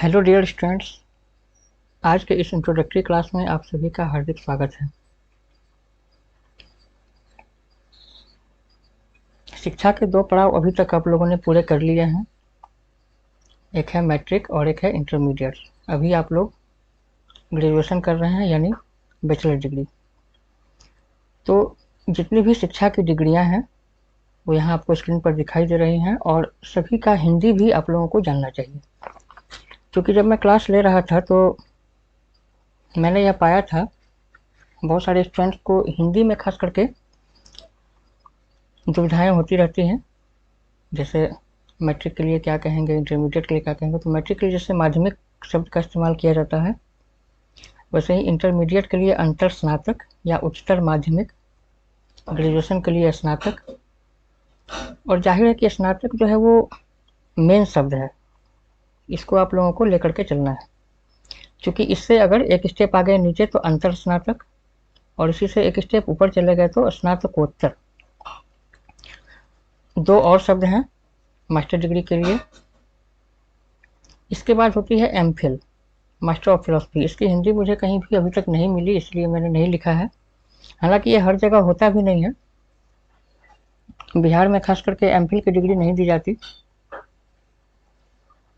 Hello dear students. आज के इस इंट्रोडक्टरी क्लास में आप सभी का हार्दिक स्वागत है। शिक्षा के दो पड़ाव अभी तक आप लोगों ने पूरे कर लिए हैं। एक है मैट्रिक और एक है इंटरमीडिएट। अभी आप लोग ग्रेजुएशन कर रहे हैं यानी बैचलर डिग्री। तो जितनी भी शिक्षा की डिग्रियां हैं वो यहाँ आपको स्क्रीन पर दिखाई दे रही हैं और सभी का हिंदी भी आप लोगों को जानना चाहिए। क्योंकि जब मैं क्लास ले रहा था तो मैंने यह पाया था बहुत सारे स्टूडेंट्स को हिंदी में खास करके दुविधाएं होती रहती हैं। जैसे मैट्रिक के लिए क्या कहेंगे, इंटरमीडिएट के लिए क्या कहेंगे। तो मैट्रिक के लिए जैसे माध्यमिक शब्द का इस्तेमाल किया जाता है, वैसे ही इंटरमीडिएट के लिए अंतर स्नातक या उच्चतर माध्यमिक, ग्रेजुएशन के लिए स्नातक। और जाहिर है कि स्नातक जो है वो मेन शब्द है, इसको आप लोगों को लेकर के चलना है। क्योंकि इससे अगर एक स्टेप आगे नीचे तो अंतर स्नातक, और इसी से एक स्टेप ऊपर चले गए तो स्नातकोत्तर। दो और शब्द हैं मास्टर डिग्री के लिए। इसके बाद होती है एमफिल, मास्टर ऑफ फिलोसफी। इसकी हिंदी मुझे कहीं भी अभी तक नहीं मिली, इसलिए मैंने नहीं लिखा है। हालांकि ये हर जगह होता भी नहीं है। बिहार में खास करके एमफिल की डिग्री नहीं दी जाती,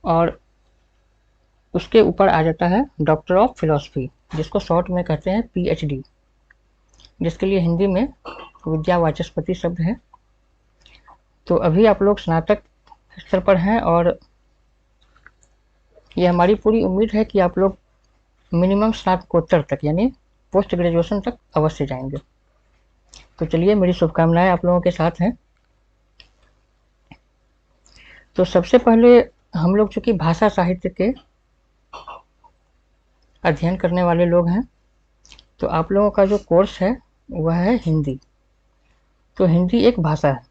और उसके ऊपर आ जाता है डॉक्टर ऑफ फिलोसफी, जिसको शॉर्ट में कहते हैं पीएचडी, जिसके लिए हिंदी में विद्या वाचस्पति शब्द है। तो अभी आप लोग स्नातक स्तर पर हैं और ये हमारी पूरी उम्मीद है कि आप लोग मिनिमम स्नातकोत्तर तक यानी पोस्ट ग्रेजुएशन तक अवश्य जाएंगे। तो चलिए, मेरी शुभकामनाएं आप लोगों के साथ हैं। तो सबसे पहले हम लोग चूंकि भाषा साहित्य के अध्ययन करने वाले लोग हैं, तो आप लोगों का जो कोर्स है वह है हिंदी। तो हिंदी एक भाषा है।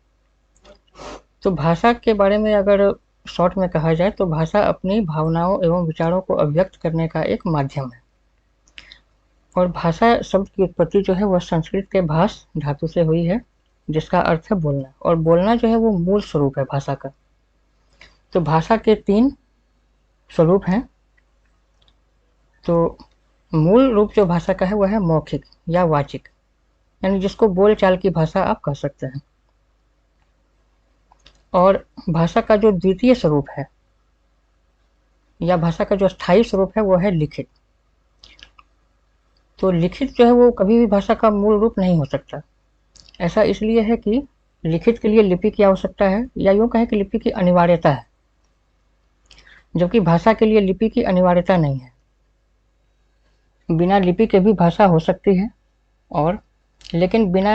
तो भाषा के बारे में अगर शॉर्ट में कहा जाए तो भाषा अपनी भावनाओं एवं विचारों को अभिव्यक्त करने का एक माध्यम है। और भाषा शब्द की उत्पत्ति जो है वह संस्कृत के भाष धातु से हुई है, जिसका अर्थ है बोलना। और बोलना जो है वो मूल स्वरूप है भाषा का। तो भाषा के तीन स्वरूप हैं। तो मूल रूप जो भाषा का है वह है मौखिक या वाचिक, यानी जिसको बोल चाल की भाषा आप कह सकते हैं। और भाषा का जो द्वितीय स्वरूप है या भाषा का जो स्थायी स्वरूप है वो है लिखित। तो लिखित जो है वो कभी भी भाषा का मूल रूप नहीं हो सकता। ऐसा इसलिए है कि लिखित के लिए लिपि की आवश्यकता है, या यूँ कहें कि लिपि की अनिवार्यता है, जबकि भाषा के लिए लिपि की अनिवार्यता नहीं है। बिना लिपि के भी भाषा हो सकती है, और लेकिन बिना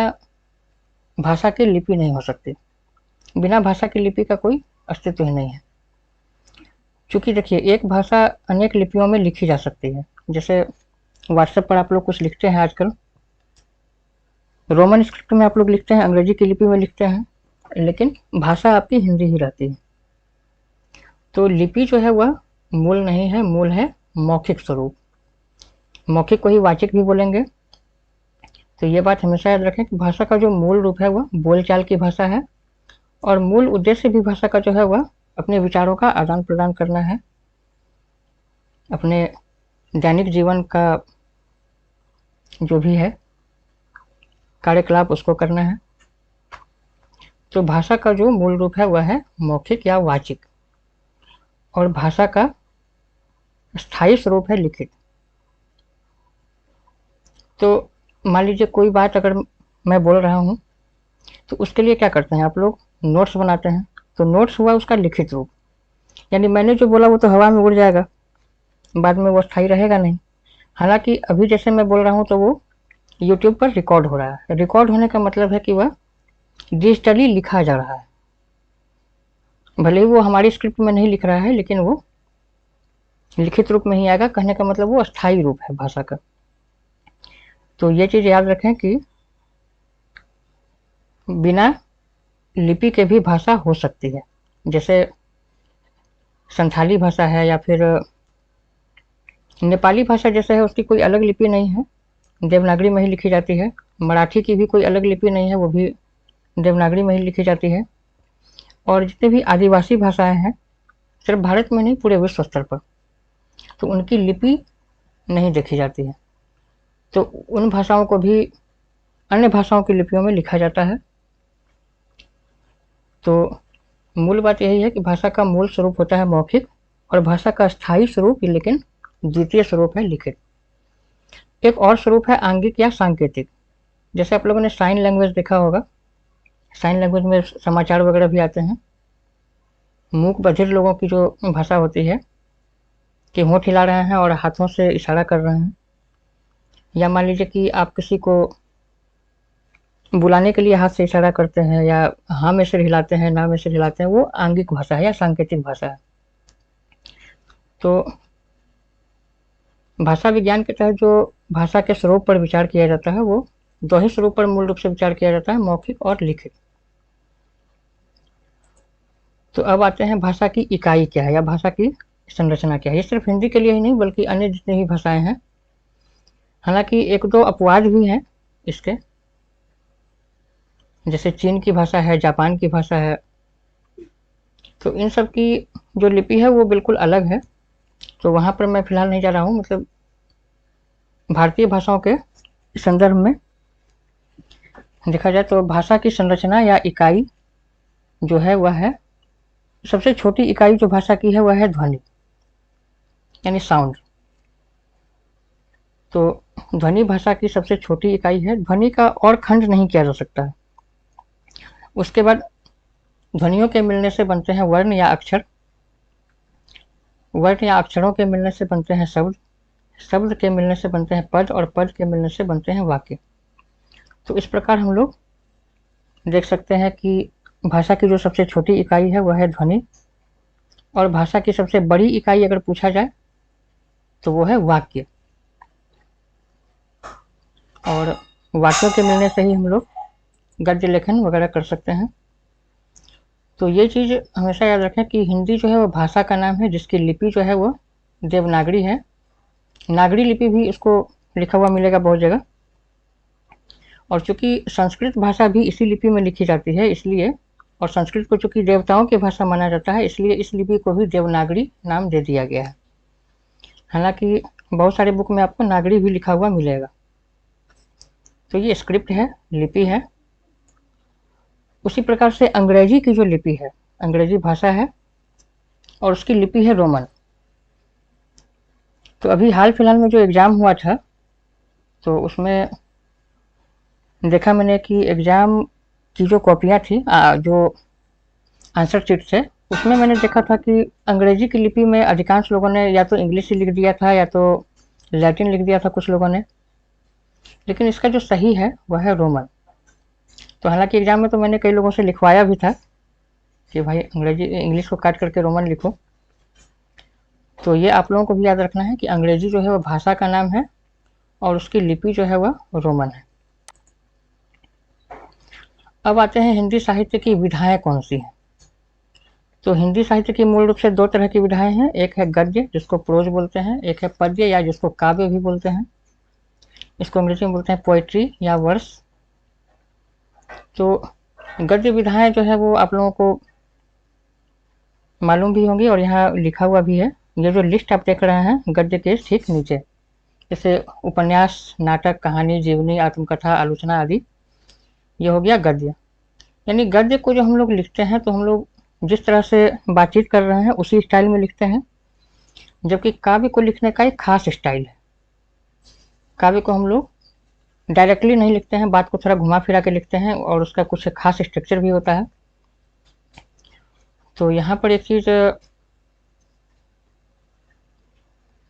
भाषा के लिपि नहीं हो सकती। बिना भाषा की लिपि का कोई अस्तित्व ही नहीं है। क्योंकि देखिए, एक भाषा अनेक लिपियों में लिखी जा सकती है। जैसे व्हाट्सएप पर आप लोग कुछ लिखते हैं आजकल, रोमन स्क्रिप्ट में आप लोग लिखते हैं, अंग्रेजी की लिपि में लिखते हैं, लेकिन भाषा आपकी हिंदी ही रहती है। तो लिपि जो है वह मूल नहीं है, मूल है मौखिक स्वरूप। मौखिक को ही वाचिक भी बोलेंगे। तो ये बात हमेशा याद रखें कि भाषा का जो मूल रूप है वह बोलचाल की भाषा है, और मूल उद्देश्य भी भाषा का जो है वह अपने विचारों का आदान प्रदान करना है, अपने दैनिक जीवन का जो भी है कार्यकलाप उसको करना है। तो भाषा का जो मूल रूप है वह है मौखिक या वाचिक, और भाषा का स्थायी स्वरूप है लिखित। तो मान लीजिए कोई बात अगर मैं बोल रहा हूँ तो उसके लिए क्या करते हैं आप लोग, नोट्स बनाते हैं। तो नोट्स हुआ उसका लिखित रूप, यानी मैंने जो बोला वो तो हवा में उड़ जाएगा, बाद में वो स्थायी रहेगा नहीं। हालांकि अभी जैसे मैं बोल रहा हूँ तो वो यूट्यूब पर रिकॉर्ड हो रहा है। रिकॉर्ड होने का मतलब है कि वह डिजिटली लिखा जा रहा है। भले ही वो हमारी स्क्रिप्ट में नहीं लिख रहा है, लेकिन वो लिखित रूप में ही आएगा। कहने का मतलब वो अस्थायी रूप है भाषा का। तो ये चीज याद रखें कि बिना लिपि के भी भाषा हो सकती है। जैसे संथाली भाषा है, या फिर नेपाली भाषा जैसे है, उसकी कोई अलग लिपि नहीं है, देवनागरी में ही लिखी जाती है। मराठी की भी कोई अलग लिपि नहीं है, वो भी देवनागरी में ही लिखी जाती है। और जितने भी आदिवासी भाषाएं हैं, सिर्फ भारत में नहीं पूरे विश्व स्तर पर, तो उनकी लिपि नहीं देखी जाती है। तो उन भाषाओं को भी अन्य भाषाओं की लिपियों में लिखा जाता है। तो मूल बात यही है कि भाषा का मूल स्वरूप होता है मौखिक, और भाषा का स्थायी स्वरूप लेकिन द्वितीय स्वरूप है लिखित। एक और स्वरूप है आंगिक या सांकेतिक। जैसे आप लोगों ने साइन लैंग्वेज देखा होगा, साइन लैंग्वेज में समाचार वगैरह भी आते हैं। मूक बधिर लोगों की जो भाषा होती है कि होंठ हिला रहे हैं और हाथों से इशारा कर रहे हैं, या मान लीजिए कि आप किसी को बुलाने के लिए हाथ से इशारा करते हैं, या हाँ में सिर हिलाते हैं, ना में सिर हिलाते हैं, वो आंगिक भाषा है या सांकेतिक भाषा है। तो भाषा विज्ञान के तहत जो भाषा के स्वरूप पर विचार किया जाता है वो दो ही स्वरूप पर मूल रूप से विचार किया जाता है, मौखिक और लिखित। तो अब आते हैं भाषा की इकाई क्या है या भाषा की संरचना क्या है। ये सिर्फ हिंदी के लिए ही नहीं बल्कि अन्य जितनी भी भाषाएं हैं, हालांकि एक दो अपवाद भी हैं इसके, जैसे चीन की भाषा है, जापान की भाषा है। तो इन सब की जो लिपि है वो बिल्कुल अलग है, तो वहाँ पर मैं फिलहाल नहीं जा रहा हूँ। मतलब भारतीय भाषाओं के संदर्भ में देखा जाए तो भाषा की संरचना या इकाई जो है वह है, सबसे छोटी इकाई जो भाषा की है वह है ध्वनि यानी साउंड। तो ध्वनि भाषा की सबसे छोटी इकाई है। ध्वनि का और खंड नहीं किया जा सकता है। उसके बाद ध्वनियों के मिलने से बनते हैं वर्ण या अक्षर, वर्ण या अक्षरों के मिलने से बनते हैं शब्द, शब्द के मिलने से बनते हैं पद, और पद के मिलने से बनते हैं वाक्य। तो इस प्रकार हम लोग देख सकते हैं कि भाषा की जो सबसे छोटी इकाई है वह है ध्वनि, और भाषा की सबसे बड़ी इकाई अगर पूछा जाए तो वो है वाक्य। और वाक्यों के मिलने से ही हम लोग गद्य लेखन वगैरह कर सकते हैं। तो ये चीज़ हमेशा याद रखें कि हिंदी जो है वो भाषा का नाम है जिसकी लिपि जो है वो देवनागरी है। नागरी लिपि भी इसको लिखा हुआ मिलेगा बहुत जगह, और चूंकि संस्कृत भाषा भी इसी लिपि में लिखी जाती है इसलिए, और संस्कृत को चूंकि देवताओं की भाषा माना जाता है इसलिए इस लिपि को भी देवनागरी नाम दे दिया गया है। हालांकि बहुत सारे बुक में आपको नागरी भी लिखा हुआ मिलेगा। तो ये स्क्रिप्ट है, लिपि है। उसी प्रकार से अंग्रेजी की जो लिपि है, अंग्रेजी भाषा है और उसकी लिपि है रोमन। तो अभी हाल फिलहाल में जो एग्ज़ाम हुआ था तो उसमें देखा मैंने कि एग्ज़ाम की जो कॉपियाँ थी, जो आंसर शीट थे, उसमें मैंने देखा था कि अंग्रेजी की लिपि में अधिकांश लोगों ने या तो इंग्लिश ही लिख दिया था या तो लैटिन लिख दिया था कुछ लोगों ने, लेकिन इसका जो सही है वह है रोमन। तो हालांकि एग्ज़ाम में तो मैंने कई लोगों से लिखवाया भी था कि भाई अंग्रेजी इंग्लिश को काट करके रोमन लिखो। तो ये आप लोगों को भी याद रखना है कि अंग्रेजी जो है वह भाषा का नाम है और उसकी लिपि जो है वह रोमन है। अब आते हैं हिंदी साहित्य की विधाएं कौन सी हैं। तो हिंदी साहित्य की मूल रूप से दो तरह की विधाएं हैं, एक है गद्य जिसको प्रोज बोलते हैं, एक है पद्य या जिसको काव्य भी बोलते हैं, इसको अंग्रेजी में बोलते हैं पोएट्री या वर्स। तो गद्य विधाएं जो है वो आप लोगों को मालूम भी होंगी और यहाँ लिखा हुआ भी है। ये जो लिस्ट आप देख रहे हैं गद्य के ठीक नीचे, जैसे उपन्यास, नाटक, कहानी, जीवनी, आत्मकथा, आलोचना आदि, ये हो गया गद्य। यानी गद्य को जो हम लोग लिखते हैं तो हम लोग जिस तरह से बातचीत कर रहे हैं उसी स्टाइल में लिखते हैं, जबकि काव्य को लिखने का एक खास स्टाइल है। काव्य को हम लोग डायरेक्टली नहीं लिखते हैं, बात को थोड़ा घुमा फिरा के लिखते हैं और उसका कुछ खास स्ट्रक्चर भी होता है। तो यहाँ पर एक चीज़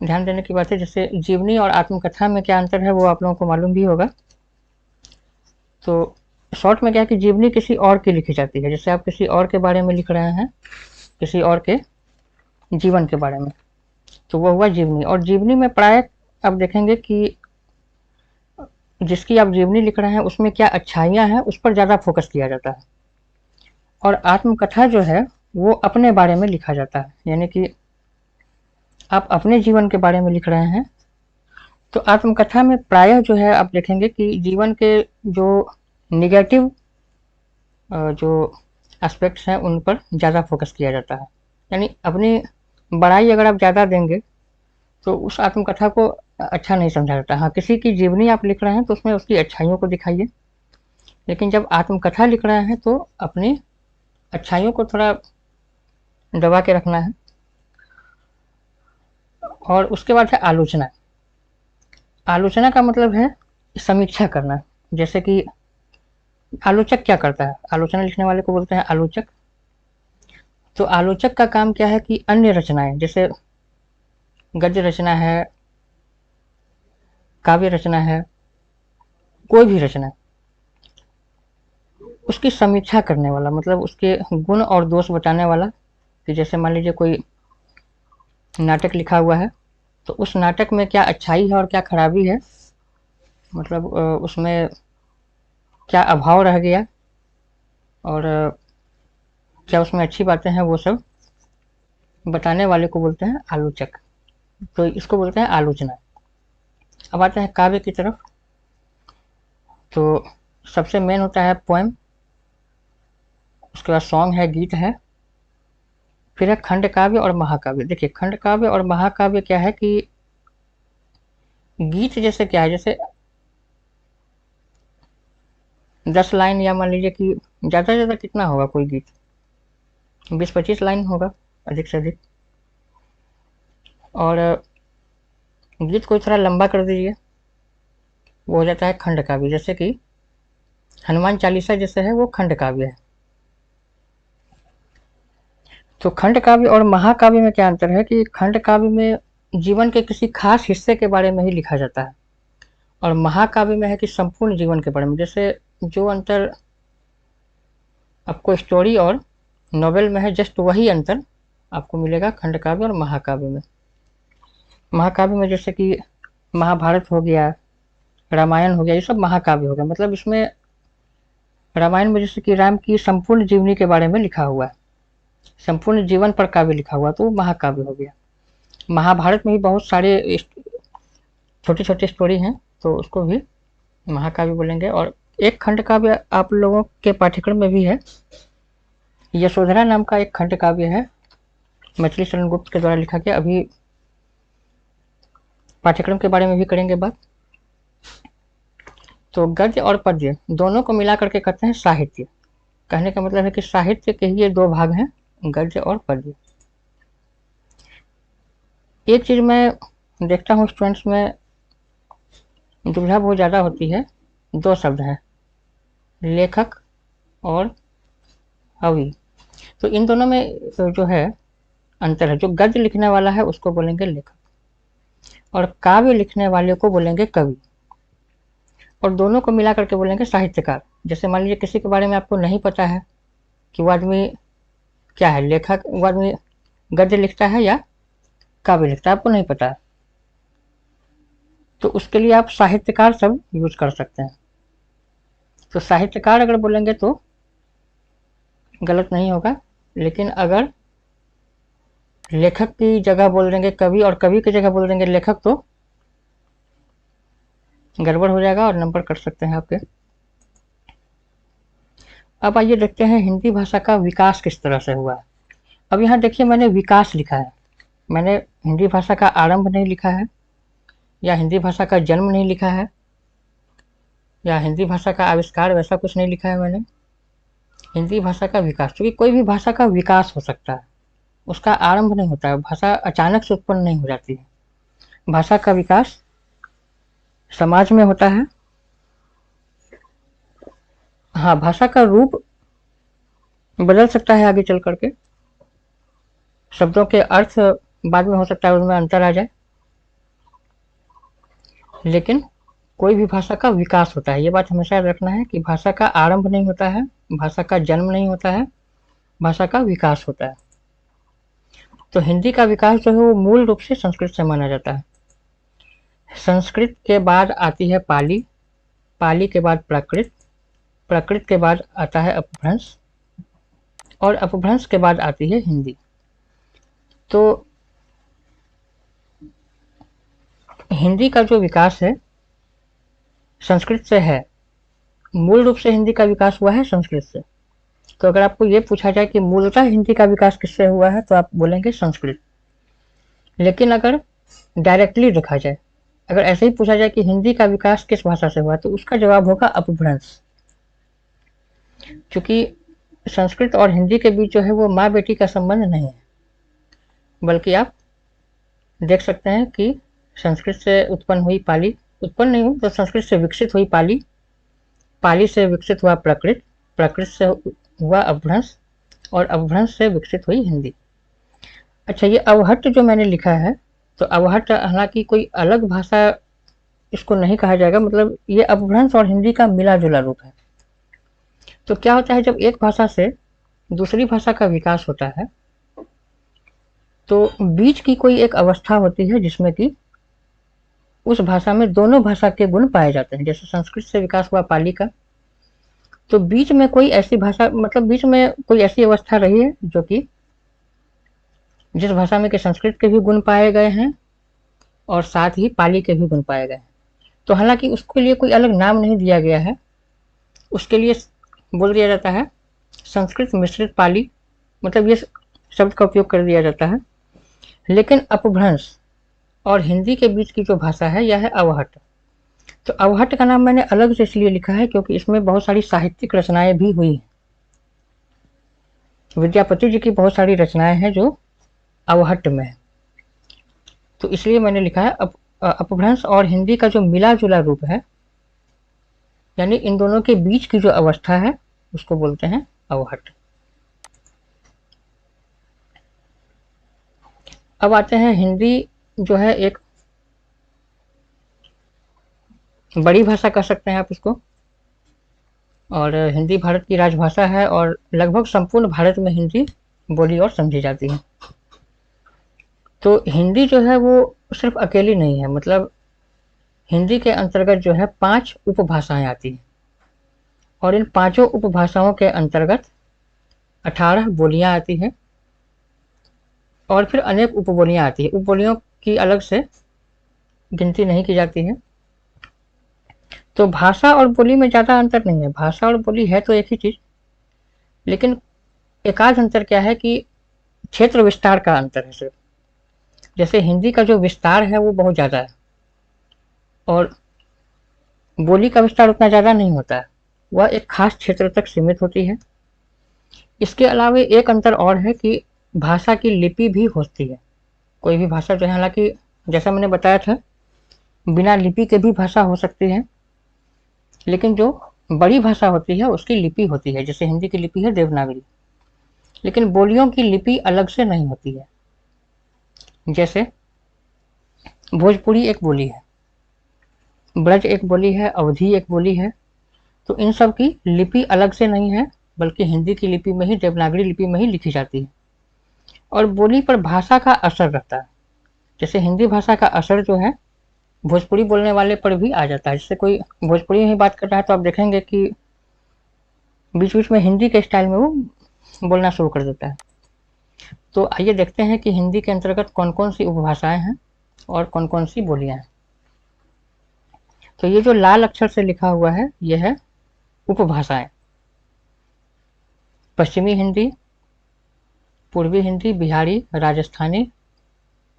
ध्यान देने की बात है, जैसे जीवनी और आत्मकथा में क्या अंतर है वो आप लोगों को मालूम भी होगा। तो शॉर्ट में क्या है कि जीवनी किसी और की लिखी जाती है, जैसे आप किसी और के बारे में लिख रहे हैं, किसी और के जीवन के बारे में, तो वो हुआ जीवनी। और जीवनी में प्राय आप देखेंगे कि जिसकी आप जीवनी लिख रहे हैं उसमें क्या अच्छाइयाँ हैं उस पर ज़्यादा फोकस किया जाता है। और आत्मकथा जो है वो अपने बारे में लिखा जाता है, यानी कि आप अपने जीवन के बारे में लिख रहे हैं। तो आत्मकथा में प्रायः जो है आप देखेंगे कि जीवन के जो निगेटिव जो एस्पेक्ट्स हैं उन पर ज़्यादा फोकस किया जाता है। यानी अपनी बड़ाई अगर आप ज़्यादा देंगे तो उस आत्मकथा को अच्छा नहीं समझा जाता। हाँ, किसी की जीवनी आप लिख रहे हैं तो उसमें उसकी अच्छाइयों को दिखाइए, लेकिन जब आत्मकथा लिख रहे हैं तो अपनी अच्छाइयों को थोड़ा दबा के रखना है। और उसके बाद है आलोचना। आलोचना का मतलब है समीक्षा करना। जैसे कि आलोचक क्या करता है, आलोचना लिखने वाले को बोलते हैं आलोचक। तो आलोचक का काम क्या है कि अन्य रचनाएं, जैसे गद्य रचना है, काव्य रचना है, कोई भी रचना, उसकी समीक्षा करने वाला, मतलब उसके गुण और दोष बताने वाला। कि जैसे मान लीजिए कोई नाटक लिखा हुआ है, तो उस नाटक में क्या अच्छाई है और क्या खराबी है, मतलब उसमें क्या अभाव रह गया और क्या उसमें अच्छी बातें हैं, वो सब बताने वाले को बोलते हैं आलोचक। तो इसको बोलते हैं आलोचना। अब आते हैं काव्य की तरफ। तो सबसे मेन होता है पोएम, उसके बाद सॉन्ग है, गीत है, फिर है खंड काव्य और महाकाव्य। देखिए, खंड काव्य और महाकाव्य क्या है कि गीत जैसे क्या है, जैसे 10 लाइन, या मान लीजिए कि ज़्यादा से ज़्यादा कितना होगा कोई गीत, 20-25 लाइन होगा अधिक से अधिक। और गीत को थोड़ा लंबा कर दीजिए, वो हो जाता है खंड काव्य। जैसे कि हनुमान चालीसा जैसे है, वो खंड काव्य है। तो खंड काव्य और महाकाव्य में क्या अंतर है कि खंड काव्य में जीवन के किसी खास हिस्से के बारे में ही लिखा जाता है, और महाकाव्य में है कि संपूर्ण जीवन के बारे में। जैसे जो अंतर आपको स्टोरी और नॉवेल में है, जस्ट वही अंतर आपको मिलेगा खंड काव्य और महाकाव्य में। महाकाव्य में जैसे कि महाभारत हो गया, रामायण हो गया, ये सब महाकाव्य हो गया। मतलब इसमें रामायण में जैसे कि राम की संपूर्ण जीवनी के बारे में लिखा हुआ है, संपूर्ण जीवन पर काव्य लिखा हुआ, तो वो महाकाव्य हो गया। महाभारत में भी बहुत सारे छोटे छोटे स्टोरी हैं, तो उसको भी महाकाव्य बोलेंगे। और एक खंड काव्य आप लोगों के पाठ्यक्रम में भी है, यशोधरा नाम का एक खंड काव्य है, मैथिली शरण गुप्त के द्वारा लिखा गया। अभी पाठ्यक्रम के बारे में भी करेंगे बात। तो गद्य और पद्य दोनों को मिला करके कहते हैं साहित्य। कहने का मतलब है कि साहित्य के ही ये दो भाग हैं, गद्य और पद्य। एक चीज मैं देखता हूँ स्टूडेंट्स में दुविधा बहुत ज़्यादा होती है, दो शब्द हैं, लेखक और कवि। तो इन दोनों में जो है अंतर है। जो गद्य लिखने वाला है उसको बोलेंगे लेखक, और काव्य लिखने वाले को बोलेंगे कवि, और दोनों को मिला करके बोलेंगे साहित्यकार। जैसे मान लीजिए किसी के बारे में आपको नहीं पता है कि वो आदमी क्या है, लेखक, वो आदमी गद्य लिखता है या काव्य लिखता है, आपको नहीं पता है, तो उसके लिए आप साहित्यकार शब्द यूज कर सकते हैं। तो साहित्यकार अगर बोलेंगे तो गलत नहीं होगा, लेकिन अगर लेखक की जगह बोल देंगे कवि और कवि की जगह बोल देंगे लेखक, तो गड़बड़ हो जाएगा और नंबर कट सकते हैं आपके। अब आइए देखते हैं हिंदी भाषा का विकास किस तरह से हुआ है। अब यहाँ देखिए, मैंने विकास लिखा है, मैंने हिंदी भाषा का आरंभ नहीं लिखा है, या हिंदी भाषा का जन्म नहीं लिखा है, या हिंदी भाषा का आविष्कार, वैसा कुछ नहीं लिखा है मैंने। हिंदी भाषा का विकास, क्योंकि कोई भी भाषा का विकास हो सकता है, उसका आरंभ नहीं होता है। भाषा अचानक से उत्पन्न नहीं हो जाती है। भाषा का विकास समाज में होता है। हाँ, भाषा का रूप बदल सकता है आगे चल करके, शब्दों के अर्थ बाद में हो सकता है उनमें अंतर आ जाए, लेकिन कोई भी भाषा का विकास होता है। ये बात हमेशा याद रखना है कि भाषा का आरंभ नहीं होता है, भाषा का जन्म नहीं होता है, भाषा का विकास होता है। तो हिंदी का विकास जो है वो मूल रूप से संस्कृत से माना जाता है। संस्कृत के बाद आती है पाली, पाली के बाद प्राकृत, प्राकृत के बाद आता है अपभ्रंश, और अपभ्रंश के बाद आती है हिंदी। तो हिंदी का जो विकास है संस्कृत से है, मूल रूप से हिंदी का विकास हुआ है संस्कृत से। तो अगर आपको ये पूछा जाए कि मूलतः हिंदी का विकास किससे हुआ है, तो आप बोलेंगे संस्कृत। लेकिन अगर डायरेक्टली देखा जाए, अगर ऐसे ही पूछा जाए कि हिंदी का विकास किस भाषा से हुआ, तो उसका जवाब होगा अपभ्रंश। क्योंकि संस्कृत और हिंदी के बीच जो है वो माँ बेटी का संबंध नहीं है, बल्कि आप देख सकते हैं कि संस्कृत से उत्पन्न हुई पाली, उत्पन्न नहीं हुई तो संस्कृत से विकसित हुई पाली, पाली से विकसित हुआ प्राकृत, प्राकृत से हुआ अपभ्रंश, और अपभ्रंश से विकसित हुई हिंदी। अच्छा, ये अवहट्ट जो मैंने लिखा है, तो अवहट्ट हालांकि कोई अलग भाषा इसको नहीं कहा जाएगा, मतलब ये अपभ्रंश और हिंदी का मिला जुला रूप है। तो क्या होता है, जब एक भाषा से दूसरी भाषा का विकास होता है, तो बीच की कोई एक अवस्था होती है जिसमें कि उस भाषा में दोनों भाषा के गुण पाए जाते हैं। जैसे संस्कृत से विकास हुआ पाली का, तो बीच में कोई ऐसी भाषा, मतलब बीच में कोई ऐसी अवस्था रही है जो कि जिस भाषा में कि संस्कृत के भी गुण पाए गए हैं और साथ ही पाली के भी गुण पाए गए हैं। तो हालांकि उसके लिए कोई अलग नाम नहीं दिया गया है, उसके लिए बोल दिया जाता है संस्कृत मिश्रित पाली, मतलब ये शब्द का उपयोग कर दिया जाता है। लेकिन अपभ्रंश और हिंदी के बीच की जो भाषा है यह है अवहट्ट। तो अवहट्ट का नाम मैंने अलग से इसलिए लिखा है क्योंकि इसमें बहुत सारी साहित्यिक रचनाएं भी हुई हैं। विद्यापति जी की बहुत सारी रचनाएं हैं जो अवहट्ट में है, तो इसलिए मैंने लिखा है अपभ्रंश और हिंदी का जो मिला जुला रूप है, यानी इन दोनों के बीच की जो अवस्था है उसको बोलते हैं अवहट्ट। अब आते हैं, हिंदी जो है एक बड़ी भाषा कह सकते हैं आप इसको, और हिंदी भारत की राजभाषा है और लगभग संपूर्ण भारत में हिंदी बोली और समझी जाती है। तो हिंदी जो है वो सिर्फ अकेली नहीं है, मतलब हिंदी के अंतर्गत जो है 5 उपभाषाएं आती हैं, और इन पांचों उपभाषाओं के अंतर्गत 18 बोलियां आती हैं, और फिर अनेक उपबोलियां आती है। उपबोलियों की अलग से गिनती नहीं की जाती है। तो भाषा और बोली में ज़्यादा अंतर नहीं है, भाषा और बोली है तो एक ही चीज़, लेकिन एकाध अंतर क्या है कि क्षेत्र विस्तार का अंतर है सिर्फ। जैसे हिंदी का जो विस्तार है वो बहुत ज़्यादा है, और बोली का विस्तार उतना ज़्यादा नहीं होता है, वह एक खास क्षेत्र तक सीमित होती है। इसके अलावा एक अंतर और है कि भाषा की लिपि भी होती है। कोई भी भाषा जो है, हालांकि जैसा मैंने बताया था बिना लिपि के भी भाषा हो सकती है, लेकिन जो बड़ी भाषा होती है उसकी लिपि होती है। जैसे हिंदी की लिपि है देवनागरी, लेकिन बोलियों की लिपि अलग से नहीं होती है। जैसे भोजपुरी एक बोली है, ब्रज एक बोली है, अवधी एक बोली है, तो इन सब की लिपि अलग से नहीं है, बल्कि हिंदी की लिपि में ही, देवनागरी लिपि में ही लिखी जाती है। और बोली पर भाषा का असर रहता है। जैसे हिंदी भाषा का असर जो है भोजपुरी बोलने वाले पर भी आ जाता है। जैसे कोई भोजपुरी में ही बात कर रहा है तो आप देखेंगे कि बीच बीच में हिंदी के स्टाइल में वो बोलना शुरू कर देता है। तो आइए देखते हैं कि हिंदी के अंतर्गत कौन कौन सी उपभाषाएं हैं और कौन कौन सी बोलियां हैं। तो ये जो लाल अक्षर से लिखा हुआ है यह है उपभाषाएं। पश्चिमी हिंदी, पूर्वी हिंदी, बिहारी, राजस्थानी,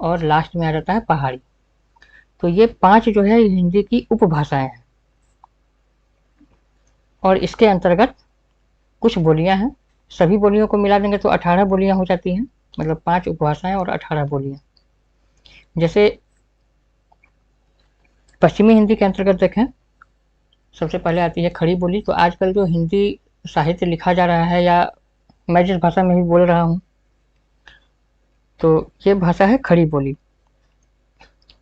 और लास्ट में आ जाता है पहाड़ी। तो ये 5 जो है हिंदी की उपभाषाएं हैं, और इसके अंतर्गत कुछ बोलियां हैं। सभी बोलियों को मिला देंगे तो 18 बोलियां हो जाती हैं, मतलब 5 उपभाषाएं और 18 बोलियां। जैसे पश्चिमी हिंदी के अंतर्गत देखें, सबसे पहले आती है खड़ी बोली। तो आजकल जो हिंदी साहित्य लिखा जा रहा है, या मैं जिस भाषा में भी बोल रहा हूँ, तो ये भाषा है खड़ी बोली।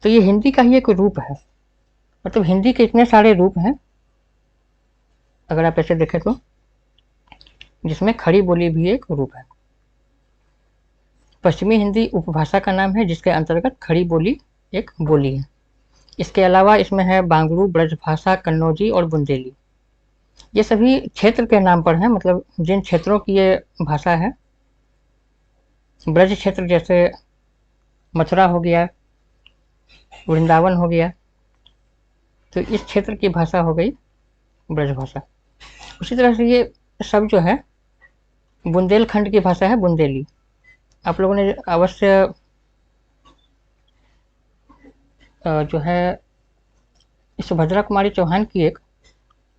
तो ये हिंदी का ही एक रूप है, मतलब हिंदी के इतने सारे रूप हैं अगर आप ऐसे देखें तो, जिसमें खड़ी बोली भी एक रूप है। पश्चिमी हिंदी उपभाषा का नाम है जिसके अंतर्गत खड़ी बोली एक बोली है। इसके अलावा इसमें है बांगड़ू, ब्रजभाषा, कन्नौजी और बुंदेली। ये सभी क्षेत्र के नाम पर हैं, मतलब जिन क्षेत्रों की ये भाषा है। ब्रज क्षेत्र जैसे मथुरा हो गया, वृंदावन हो गया, तो इस क्षेत्र की भाषा हो गई ब्रजभाषा। उसी तरह से ये सब जो है बुंदेलखंड की भाषा है बुंदेली। आप लोगों ने अवश्य जो है सुभद्रा कुमारी चौहान की एक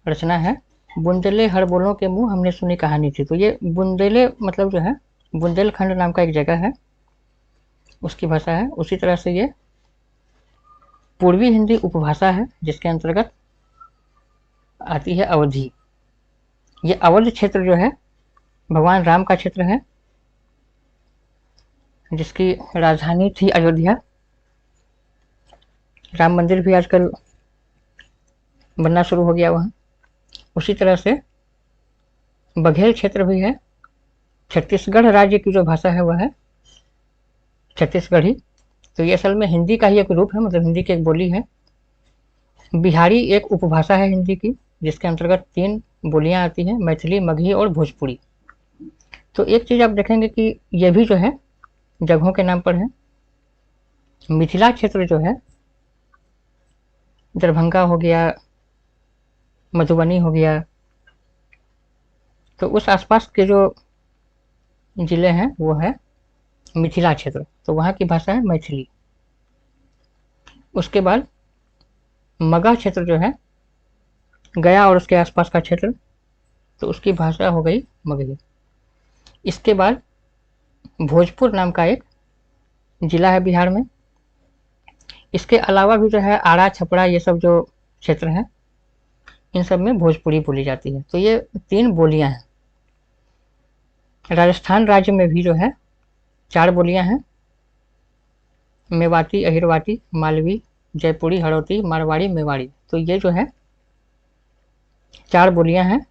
रचना है, बुंदेले हड़बोलों के मुंह हमने सुनी कहानी थी। तो ये बुंदेले मतलब जो है बुंदेलखंड नाम का एक जगह है, उसकी भाषा है। उसी तरह से ये पूर्वी हिंदी उपभाषा है जिसके अंतर्गत आती है अवधी। ये अवध क्षेत्र जो है भगवान राम का क्षेत्र है, जिसकी राजधानी थी अयोध्या। राम मंदिर भी आजकल बनना शुरू हो गया वहाँ। उसी तरह से बघेल क्षेत्र भी है। छत्तीसगढ़ राज्य की जो भाषा है वह है छत्तीसगढ़ी। तो ये असल में हिंदी का ही एक रूप है, मतलब हिंदी की एक बोली है। बिहारी एक उपभाषा है हिंदी की, जिसके अंतर्गत 3 बोलियां आती हैं, मैथिली, मगही और भोजपुरी। तो एक चीज़ आप देखेंगे कि ये भी जो है जगहों के नाम पर है। मिथिला क्षेत्र जो है दरभंगा हो गया, मधुबनी हो गया, तो उस आसपास के जो जिले हैं वो है मिथिला क्षेत्र। तो वहाँ की भाषा है मैथिली। उसके बाद मगह क्षेत्र जो है गया और उसके आसपास का क्षेत्र, तो उसकी भाषा हो गई मगही। इसके बाद भोजपुर नाम का एक जिला है बिहार में। इसके अलावा भी जो है आरा, छपरा, ये सब जो क्षेत्र हैं इन सब में भोजपुरी बोली जाती है। तो ये 3 बोलियां हैं। राजस्थान राज्य में भी जो है 4 बोलियां हैं, मेवाती, अहिरवाती, मालवी, जयपुरी, हड़ौती, मारवाड़ी, मेवाड़ी। तो ये जो है 4 बोलियां हैं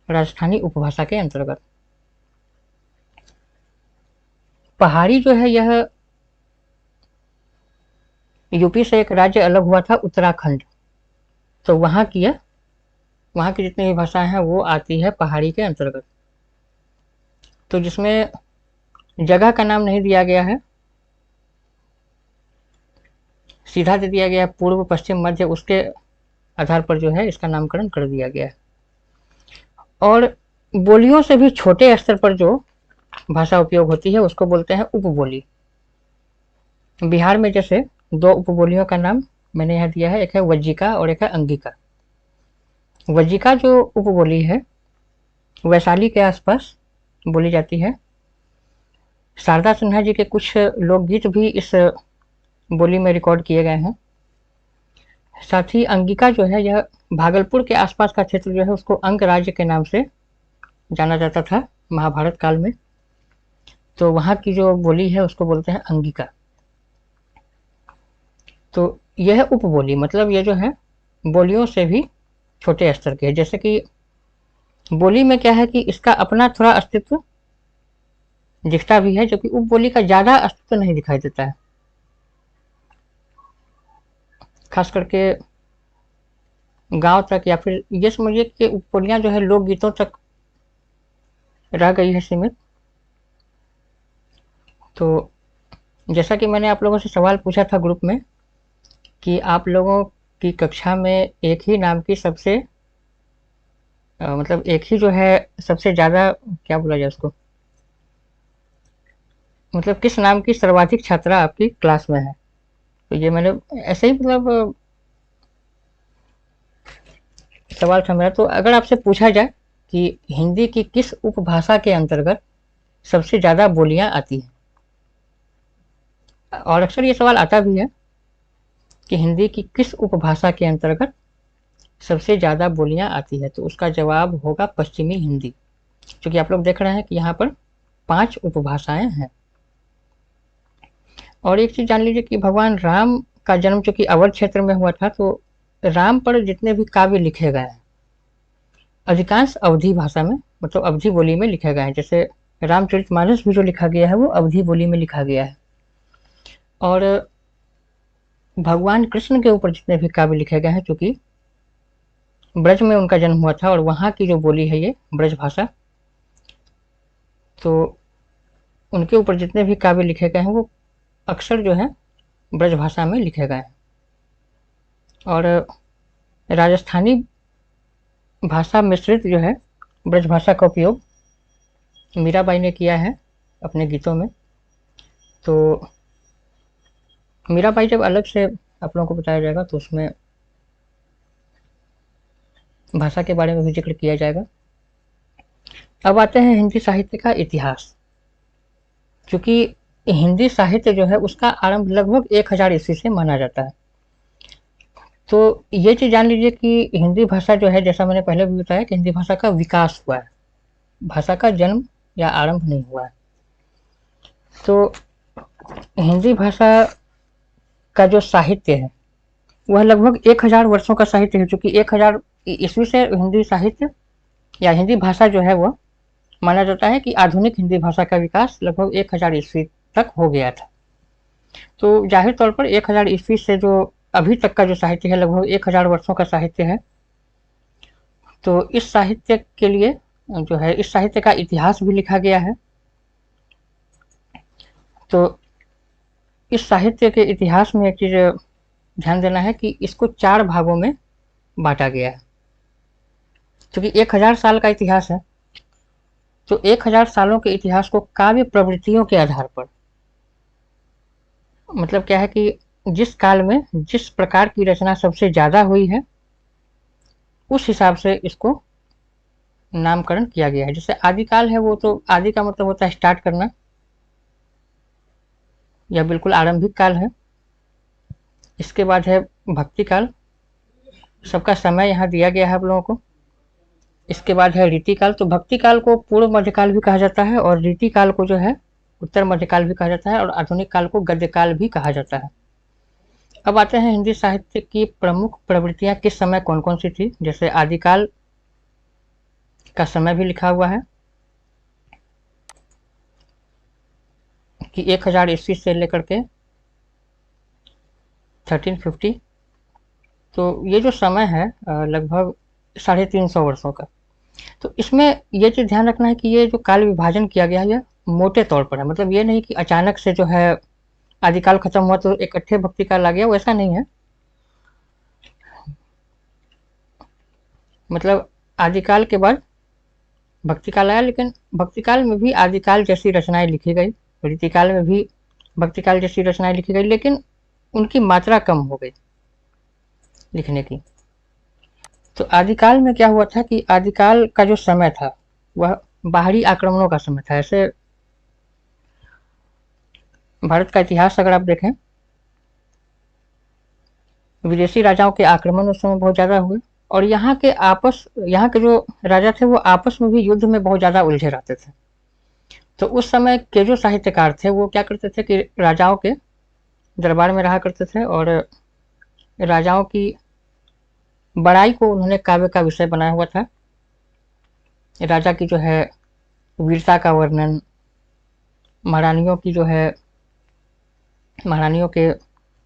राजस्थानी उपभाषा के अंतर्गत। पहाड़ी जो है यह यूपी से एक राज्य अलग हुआ था, उत्तराखंड। तो वहाँ की जितनी भी भाषाएं हैं वो आती है पहाड़ी के अंतर्गत। तो जिसमें जगह का नाम नहीं दिया गया है, सीधा दे दिया गया पूर्व, पश्चिम, मध्य, उसके आधार पर जो है इसका नामकरण कर दिया गया है। और बोलियों से भी छोटे स्तर पर जो भाषा उपयोग होती है उसको बोलते हैं उपबोली। बिहार में जैसे 2 उपबोलियों का नाम मैंने यहाँ दिया है, एक है वज्जिका और एक है अंगिका। वज्जिका जो उपबोली है वैशाली के आसपास बोली जाती है। शारदा सिन्हा जी के कुछ लोकगीत भी इस बोली में रिकॉर्ड किए गए हैं। साथ ही अंगिका जो है यह भागलपुर के आसपास का क्षेत्र जो है उसको अंग राज्य के नाम से जाना जाता था महाभारत काल में। तो वहाँ की जो बोली है उसको बोलते हैं अंगिका। तो यह उपबोली, मतलब ये जो है बोलियों से भी छोटे स्तर के है। जैसे कि बोली में क्या है कि इसका अपना थोड़ा अस्तित्व दिखता भी है, जो कि उपबोली का ज़्यादा अस्तित्व नहीं दिखाई देता है। खास करके गांव तक, या फिर ये समझिए कि उपबोलियाँ जो है लोकगीतों तक रह गई है सीमित। तो जैसा कि मैंने आप लोगों से सवाल पूछा था ग्रुप में कि आप लोगों की कक्षा में एक ही नाम की सबसे मतलब एक ही जो है सबसे ज़्यादा, क्या बोला जाए उसको, मतलब किस नाम की सर्वाधिक छात्रा आपकी क्लास में है। तो ये मैंने ऐसे ही मतलब सवाल था मेरा। तो अगर आपसे पूछा जाए कि हिंदी की किस उपभाषा के अंतर्गत सबसे ज़्यादा बोलियां आती हैं, और अक्सर ये सवाल आता भी है कि हिंदी की किस उपभाषा के अंतर्गत सबसे ज़्यादा बोलियां आती है, तो उसका जवाब होगा पश्चिमी हिंदी। क्योंकि आप लोग देख रहे हैं कि यहाँ पर 5 उपभाषाएं हैं। और एक चीज़ जान लीजिए कि भगवान राम का जन्म चूंकि अवध क्षेत्र में हुआ था, तो राम पर जितने भी काव्य लिखे गए हैं अधिकांश अवधी भाषा में, मतलब अवधी बोली में लिखे गए हैं। जैसे रामचरितमानस भी जो लिखा गया है वो अवधी बोली में लिखा गया है। और भगवान कृष्ण के ऊपर जितने भी काव्य लिखे गए हैं, चूंकि ब्रज में उनका जन्म हुआ था और वहाँ की जो बोली है ये ब्रज भाषा, तो उनके ऊपर जितने भी काव्य लिखे गए हैं वो अक्सर जो है ब्रज भाषा में लिखे गए हैं। और राजस्थानी भाषा मिश्रित जो है ब्रज भाषा का उपयोग मीराबाई ने किया है अपने गीतों में। तो मीराबाई जब अलग से आप लोगों को बताया जाएगा, तो उसमें भाषा के बारे में भी जिक्र किया जाएगा। अब आते हैं हिंदी साहित्य का इतिहास। क्योंकि हिंदी साहित्य जो है उसका आरंभ लगभग 1000 ईस्वी से माना जाता है। तो ये चीज़ जान लीजिए कि हिंदी भाषा जो है, जैसा मैंने पहले भी बताया कि हिंदी भाषा का विकास हुआ है, भाषा का जन्म या आरंभ नहीं हुआ है। तो हिंदी भाषा का जो साहित्य है वह लगभग 1000 वर्षों का साहित्य है। चूँकि 1000 ईस्वी से हिंदी साहित्य या हिंदी भाषा जो है वह माना जाता है कि आधुनिक हिंदी भाषा का विकास लगभग 1000 ईस्वी तक हो गया था। तो जाहिर तौर पर 1000 ईस्वी से जो अभी तक का जो साहित्य है लगभग 1000 वर्षों का साहित्य है। तो इस साहित्य के लिए जो है, इस साहित्य का इतिहास भी लिखा गया है। तो इस साहित्य के इतिहास में एक चीज़ ध्यान देना है कि इसको 4 भागों में बांटा गया है। क्योंकि 1000 साल का इतिहास है, तो 1000 सालों के इतिहास को काव्य प्रवृत्तियों के आधार पर, मतलब क्या है कि जिस काल में जिस प्रकार की रचना सबसे ज़्यादा हुई है उस हिसाब से इसको नामकरण किया गया है। जैसे आदिकाल है, वो तो आदि का मतलब होता है स्टार्ट करना या बिल्कुल आरंभिक काल है। इसके बाद है भक्ति काल, सबका समय यहाँ दिया गया है आप लोगों को। इसके बाद है रीतिकाल। तो भक्ति काल को पूर्व मध्यकाल भी कहा जाता है और रीतिकाल को जो है उत्तर मध्यकाल भी कहा जाता है और आधुनिक काल को गद्यकाल भी कहा जाता है। अब आते हैं हिंदी साहित्य की प्रमुख प्रवृत्तियां किस समय कौन कौन सी थी। जैसे आदिकाल का समय भी लिखा हुआ है कि 1000 ईस्वी से लेकर के 1350, तो ये जो समय है लगभग 350 वर्षों का। तो इसमें ये चीज़ ध्यान रखना है कि ये जो काल विभाजन किया गया है यह मोटे तौर पर है। मतलब ये नहीं कि अचानक से जो है आदिकाल खत्म हुआ तो इकट्ठे भक्ति काल आ गया, वैसा नहीं है। मतलब आदिकाल के बाद भक्ति काल आया, लेकिन भक्ति काल में भी आदिकाल जैसी रचनाएं लिखी गई, रीतिकाल में भी भक्ति काल जैसी रचनाएं लिखी गई, लेकिन उनकी मात्रा कम हो गई लिखने की। तो आदिकाल में क्या हुआ था कि आदिकाल का जो समय था वह बाहरी आक्रमणों का समय था। ऐसे भारत का इतिहास अगर आप देखें, विदेशी राजाओं के आक्रमण उस समय बहुत ज़्यादा हुए और यहाँ के जो राजा थे वो आपस में भी युद्ध में बहुत ज़्यादा उलझे रहते थे। तो उस समय के जो साहित्यकार थे वो क्या करते थे कि राजाओं के दरबार में रहा करते थे और राजाओं की बड़ाई को उन्होंने काव्य का विषय बनाया हुआ था। राजा की जो है वीरता का वर्णन, महारानियों की जो है महारानियों के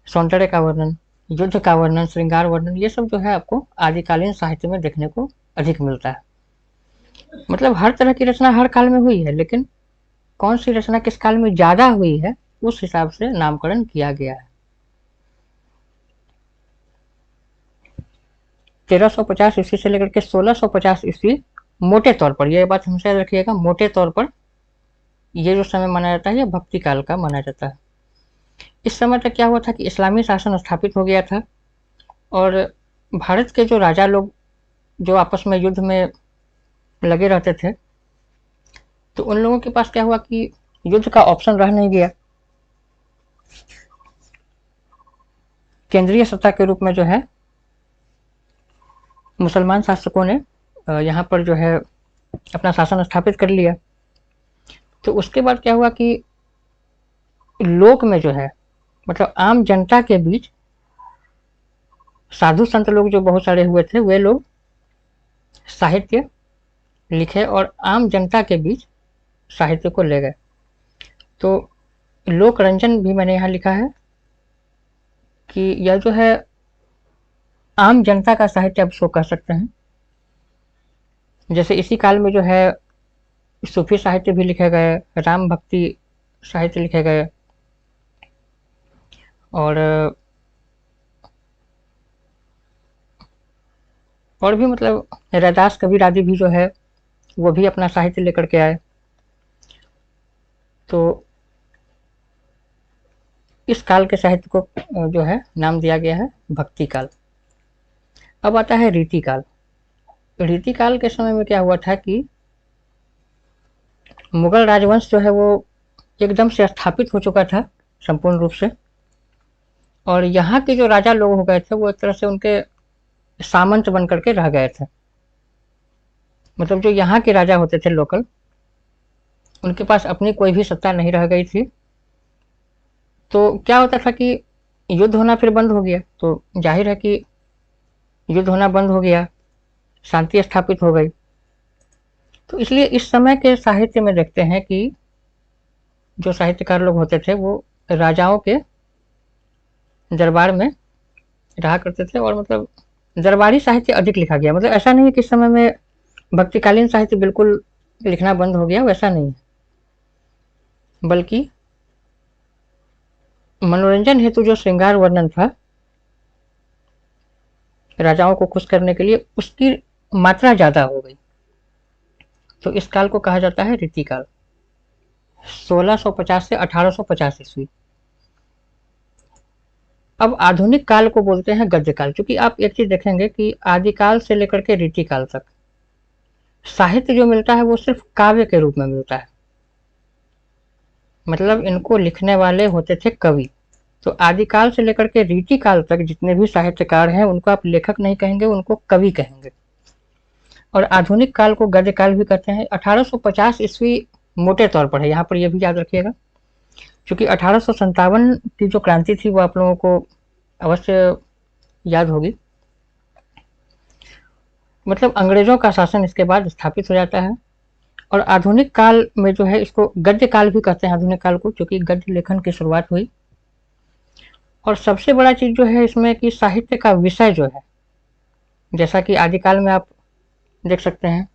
सौंदर्य का वर्णन, युद्ध का वर्णन, श्रृंगार वर्णन, ये सब जो है आपको आदिकालीन साहित्य में देखने को अधिक मिलता है। मतलब हर तरह की रचना हर काल में हुई है, लेकिन कौन सी रचना किस काल में ज़्यादा हुई है उस हिसाब से नामकरण किया गया है। 1350 ईस्वी से लेकर के 1650 ईस्वी मोटे तौर पर, यह बात हमेशा याद रखिएगा, मोटे तौर पर ये जो समय माना जाता है ये भक्ति काल का माना जाता है। इस समय तक क्या हुआ था कि इस्लामी शासन स्थापित हो गया था और भारत के जो राजा लोग जो आपस में युद्ध में लगे रहते थे, तो उन लोगों के पास क्या हुआ कि युद्ध का ऑप्शन रह नहीं गया। केंद्रीय सत्ता के रूप में जो है मुसलमान शासकों ने यहाँ पर जो है अपना शासन स्थापित कर लिया। तो उसके बाद क्या हुआ कि लोक में जो है, मतलब आम जनता के बीच साधु संत लोग जो बहुत सारे हुए थे, वे लोग साहित्य लिखे और आम जनता के बीच साहित्य को ले गए। तो लोक रंजन भी मैंने यहाँ लिखा है कि यह जो है आम जनता का साहित्य आप इसको कह सकते हैं। जैसे इसी काल में जो है सूफी साहित्य भी लिखे गए, राम भक्ति साहित्य लिखे गए और भी मतलब रैदास कबीर आदि भी जो है वो भी अपना साहित्य लेकर के आए। तो इस काल के साहित्य को जो है नाम दिया गया है भक्ति काल। अब आता है रीति काल। रीति काल के समय में क्या हुआ था कि मुगल राजवंश जो है वो एकदम से स्थापित हो चुका था संपूर्ण रूप से, और यहाँ के जो राजा लोग हो गए थे वो एक तरह से उनके सामंत बन करके रह गए थे। मतलब जो यहाँ के राजा होते थे लोकल, उनके पास अपनी कोई भी सत्ता नहीं रह गई थी। तो क्या होता था कि युद्ध होना फिर बंद हो गया, तो जाहिर है कि युद्ध होना बंद हो गया, शांति स्थापित हो गई। तो इसलिए इस समय के साहित्य में देखते हैं कि जो साहित्यकार लोग होते थे वो राजाओं के दरबार में रहा करते थे, और मतलब दरबारी साहित्य अधिक लिखा गया। मतलब ऐसा नहीं है कि इस समय में भक्तिकालीन साहित्य बिल्कुल लिखना बंद हो गया, वैसा नहीं है, बल्कि मनोरंजन हेतु जो श्रृंगार वर्णन था राजाओं को खुश करने के लिए, उसकी मात्रा ज्यादा हो गई। तो इस काल को कहा जाता है रीतिकाल, 1650 से 1850 ईस्वी। अब आधुनिक काल को बोलते हैं गद्य काल, क्योंकि आप एक चीज देखेंगे कि आदिकाल से लेकर के रीतिकाल तक साहित्य जो मिलता है वो सिर्फ काव्य के रूप में मिलता है। मतलब इनको लिखने वाले होते थे कवि। तो आदिकाल से लेकर के रीतिकाल तक जितने भी साहित्यकार हैं उनको आप लेखक नहीं कहेंगे, उनको कवि कहेंगे। और आधुनिक काल को गद्य काल भी कहते हैं। 1850 ईस्वी मोटे तौर पर है, यहाँ पर यह भी याद रखिएगा, क्योंकि 1857 की जो क्रांति थी वो आप लोगों को अवश्य याद होगी। मतलब अंग्रेजों का शासन इसके बाद स्थापित हो जाता है। और आधुनिक काल में जो है इसको गद्य काल भी कहते हैं, आधुनिक काल को, क्योंकि गद्य लेखन की शुरुआत हुई। और सबसे बड़ा चीज जो है इसमें कि साहित्य का विषय जो है, जैसा कि आदिकाल में आप देख सकते हैं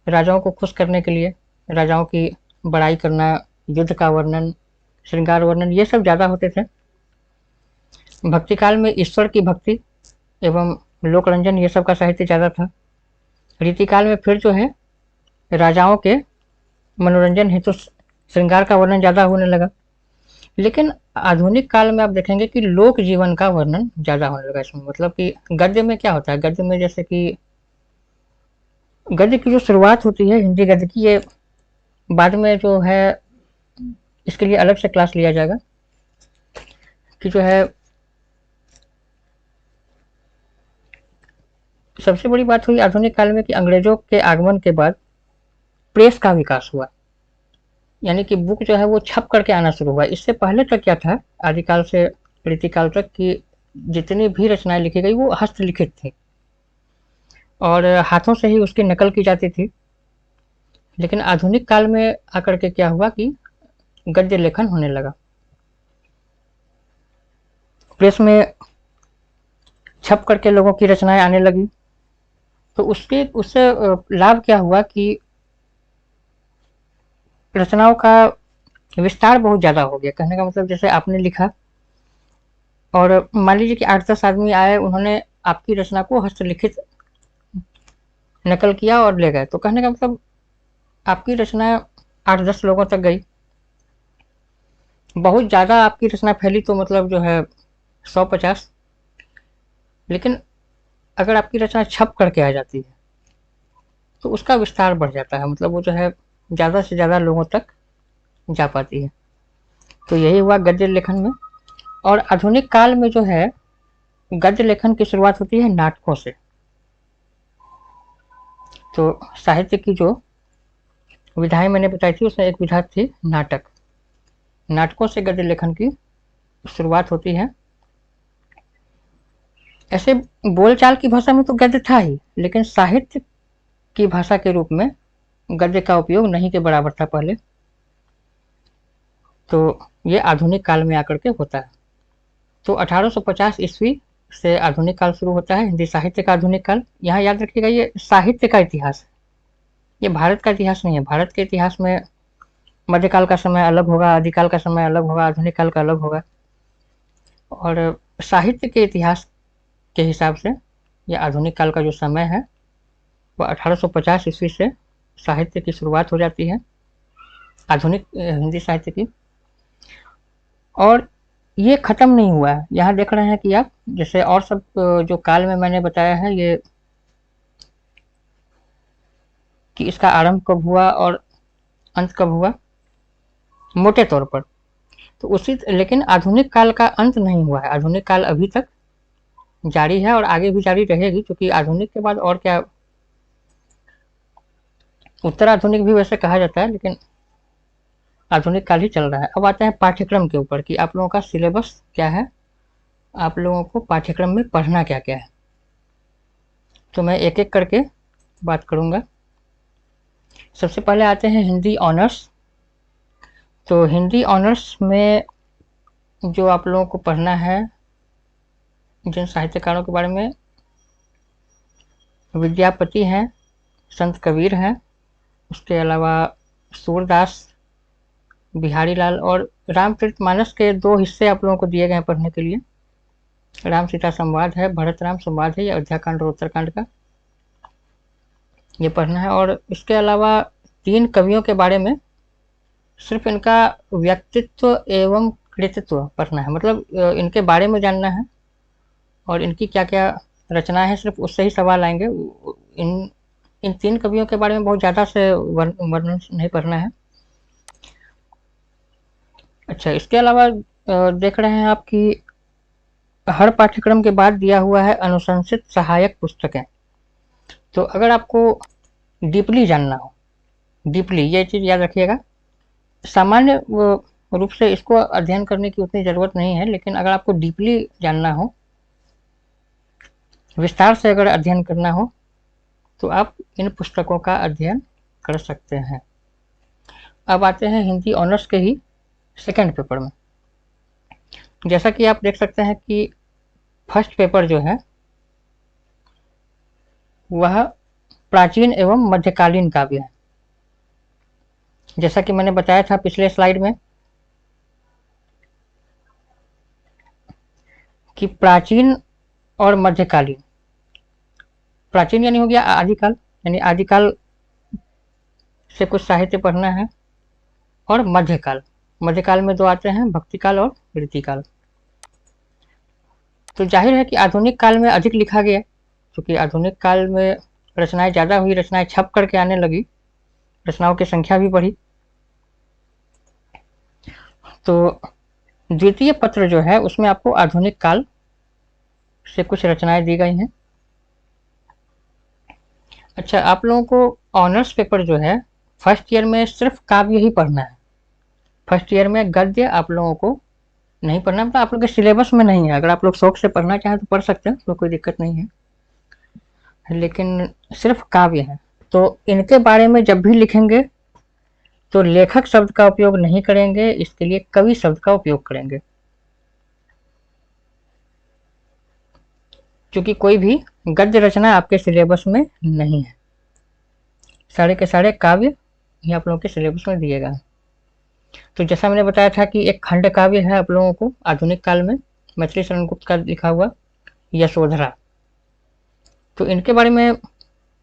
राजाओं को खुश करने के लिए राजाओं की बड़ाई करना, युद्ध का वर्णन, श्रृंगार वर्णन, ये सब ज्यादा होते थे। भक्ति काल में ईश्वर की भक्ति एवं लोकरंजन ये सब का साहित्य ज्यादा था। रीतिकाल में फिर जो है राजाओं के मनोरंजन हेतु श्रृंगार का वर्णन ज्यादा होने लगा। लेकिन आधुनिक काल में आप देखेंगे कि लोक जीवन का वर्णन ज्यादा होने लगा इसमें। मतलब कि गद्य में क्या होता है, गद्य में जैसे कि गद्य की जो शुरुआत होती है हिंदी गद्य की, ये बाद में जो है इसके लिए अलग से क्लास लिया जाएगा कि जो है सबसे बड़ी बात हुई आधुनिक काल में कि अंग्रेजों के आगमन के बाद प्रेस का विकास हुआ, यानी कि बुक जो है वो छप करके आना शुरू हुआ। इससे पहले तक क्या था, आदिकाल से रीतिकाल तक, कि जितनी भी रचनाएं लिखी गई वो हस्तलिखित थी और हाथों से ही उसकी नकल की जाती थी। लेकिन आधुनिक काल में आकर के क्या हुआ कि गद्य लेखन होने लगा, प्रेस में छप करके लोगों की रचनाएं आने लगी। तो उससे लाभ क्या हुआ कि रचनाओं का विस्तार बहुत ज्यादा हो गया। कहने का मतलब जैसे आपने लिखा और मान लीजिए कि 8-10 आदमी आए, उन्होंने आपकी रचना को हस्तलिखित नकल किया और ले गए, तो कहने का मतलब आपकी रचना 8-10 लोगों तक गई। बहुत ज्यादा आपकी रचना फैली तो मतलब जो है 100-50। लेकिन अगर आपकी रचना छप करके आ जाती है तो उसका विस्तार बढ़ जाता है, मतलब वो जो है ज्यादा से ज्यादा लोगों तक जा पाती है। तो यही हुआ गद्य लेखन में। और आधुनिक काल में जो है गद्य लेखन की शुरुआत होती है नाटकों से। तो साहित्य की जो विधाएं मैंने बताई थी उसमें एक विधा थी नाटक। नाटकों से गद्य लेखन की शुरुआत होती है। ऐसे बोलचाल की भाषा में तो गद्य था ही, लेकिन साहित्य की भाषा के रूप में गद्य का उपयोग नहीं के बराबर था पहले। तो ये आधुनिक काल में आकर के होता है। तो 1850 ईस्वी से आधुनिक काल शुरू होता है, हिंदी साहित्य का आधुनिक काल। यहाँ याद रखिएगा ये साहित्य का इतिहास है, ये भारत का इतिहास नहीं है। भारत के इतिहास में मध्यकाल का समय अलग होगा, आदिकाल का समय अलग होगा, आधुनिक काल का अलग होगा। और साहित्य के इतिहास के हिसाब से यह आधुनिक काल का जो समय है वह 1850 ईस्वी से साहित्य की शुरुआत हो जाती है, आधुनिक हिंदी साहित्य की। और ये खत्म नहीं हुआ है। यहाँ देख रहे हैं कि आप जैसे और सब जो काल में मैंने बताया है ये कि इसका आरंभ कब हुआ और अंत कब हुआ मोटे तौर पर, तो उसी लेकिन आधुनिक काल का अंत नहीं हुआ है। आधुनिक काल अभी तक जारी है और आगे भी जारी रहेगी, क्योंकि आधुनिक के बाद और क्या, उत्तराधुनिक भी वैसे कहा जाता है, लेकिन आधुनिक काल ही चल रहा है। अब आते हैं पाठ्यक्रम के ऊपर कि आप लोगों का सिलेबस क्या है, आप लोगों को पाठ्यक्रम में पढ़ना क्या क्या है। तो मैं एक एक करके बात करूंगा। सबसे पहले आते हैं हिंदी ऑनर्स। तो हिंदी ऑनर्स में जो आप लोगों को पढ़ना है, जिन साहित्यकारों के बारे में, विद्यापति हैं, संत कबीर हैं, उसके अलावा सूरदास, बिहारी लाल और रामचरितमानस के 2 हिस्से आप लोगों को दिए गए हैं पढ़ने के लिए। राम सीता संवाद है, भरत राम संवाद है, ये अयोध्याकांड और उत्तरकांड का ये पढ़ना है। और इसके अलावा 3 कवियों के बारे में सिर्फ इनका व्यक्तित्व एवं कृतित्व पढ़ना है, मतलब इनके बारे में जानना है और इनकी क्या क्या रचनाएं हैं, सिर्फ उससे ही सवाल आएंगे। इन इन 3 कवियों के बारे में बहुत ज़्यादा से वर्णन नहीं पढ़ना है। अच्छा, इसके अलावा देख रहे हैं आप कि हर पाठ्यक्रम के बाद दिया हुआ है अनुशंसित सहायक पुस्तकें। तो अगर आपको डीपली जानना हो, डीपली ये चीज़ याद रखिएगा, सामान्य रूप से इसको अध्ययन करने की उतनी ज़रूरत नहीं है, लेकिन अगर आपको डीपली जानना हो, विस्तार से अगर अध्ययन करना हो, तो आप इन पुस्तकों का अध्ययन कर सकते हैं। अब आते हैं हिंदी ऑनर्स के ही सेकंड पेपर में। जैसा कि आप देख सकते हैं कि फर्स्ट पेपर जो है वह प्राचीन एवं मध्यकालीन काव्य है। जैसा कि मैंने बताया था पिछले स्लाइड में कि प्राचीन और मध्यकालीन, प्राचीन यानी हो गया आदिकाल, यानी आदिकाल से कुछ साहित्य पढ़ना है, और मध्यकाल, मध्यकाल में 2 आते हैं, भक्तिकाल और रीतिकाल। तो जाहिर है कि आधुनिक काल में अधिक लिखा गया, क्योंकि आधुनिक काल में रचनाएं ज़्यादा हुई, रचनाएं छप करके आने लगी, रचनाओं की संख्या भी बढ़ी। तो द्वितीय पत्र जो है उसमें आपको आधुनिक काल से कुछ रचनाएं दी गई हैं। अच्छा, आप लोगों को ऑनर्स पेपर जो है फर्स्ट ईयर में सिर्फ काव्य ही पढ़ना है। फर्स्ट ईयर में गद्य आप लोगों को नहीं पढ़ना, मतलब आप लोग के सिलेबस में नहीं है। अगर आप लोग शौक से पढ़ना चाहें तो पढ़ सकते हैं, तो कोई दिक्कत नहीं है, लेकिन सिर्फ काव्य है। तो इनके बारे में जब भी लिखेंगे तो लेखक शब्द का उपयोग नहीं करेंगे, इसके लिए कवि शब्द का उपयोग करेंगे, क्योंकि कोई भी गद्य रचना आपके सिलेबस में नहीं है। सारे के सारे काव्य ही आप लोगों के सिलेबस में दिएगा। तो जैसा मैंने बताया था कि एक खंड काव्य है आप लोगों को आधुनिक काल में, मैथिली शरण गुप्त का लिखा हुआ यशोधरा। तो इनके बारे में